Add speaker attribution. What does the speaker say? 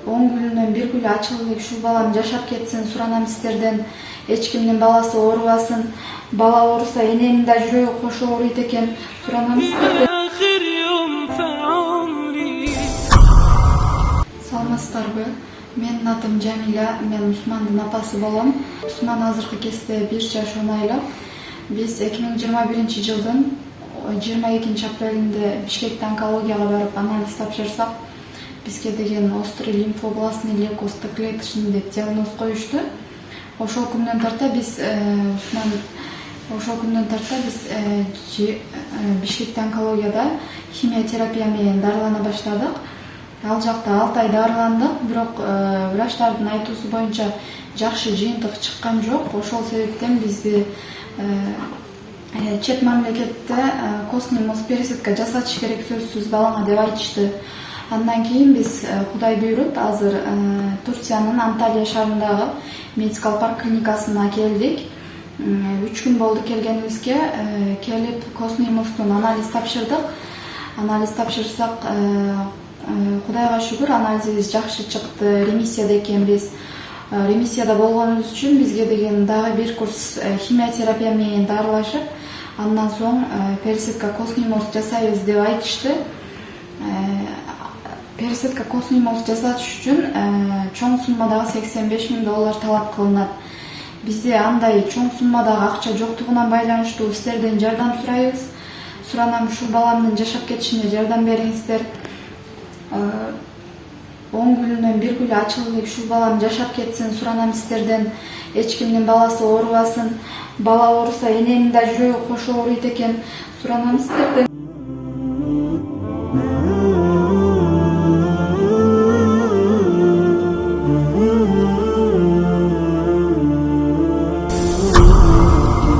Speaker 1: 10 күнүнөн бир күнү ачылып элек ушул балам жашап кетсин суранам сиздерден. Эч кимдин баласы оорубасын. Бала ооруса эненин да жүрөгү кошо ооруйт экен. Суранам сиздерден. Саламатсыздарбы? Менин атым Жамиля, мен Усмандын апасы болом. Усман азыркы кезде 1 жаш 10 айлык. Биз 2021 жылдын 22 апрелинде Бишкекте онкологияга барып анализ тапшырсак, бизге деген острый лимфообластный лейкоз клеточный деп диагноз коюшту. Ошол күндөн тарта биз Бишкекте онкологияда химиотерапия менен дарылана баштадык. Ал жакта 6 ай дарыландык, бирок врачтардын айтуусу боюнча жакшы жыйынтык чыккан жок. Ошол себептен бизди чет мамлекетте костный мозг пересадка жасатыш керек сөзсүз балаңа деп айтышты. Андан кийин биз Кудай буйруп азыр Турциянын Анталия шаарындагы медикал парк клиникасына келдик. 3 күн болду келгенибизге. Келип костный мозгтун анализ тапшырдык. Анализ тапшырсак, Кудайга шүгүр, анализибиз жакшы чыкты, ремиссияда экенбиз. Ремиссияда болгонубуз үчүн бизге деген дагы бир курс химиотерапия менен дарылашып, андан соң пересадка костный мозг жасайбыз деп айтышты. Пересадка костный мозг жасатыш үчүн чоң суммадагы $85,000 талап кылынат. Бизде андай чоң суммадагы акча жоктугунан байланыштуу сиздерден жардам сурайбыз. Суранам ушул баламдын жашап кетишине жардам бериңиздер. 10 күнүнөн бир күнү ачылып элек ушул балам жашап кетсин, суранам сиздерден. Эч кимдин баласы оорубасын. Бала ооруса эненин да жүрөгү кошо ооруйт экен. Суранам сиздерден.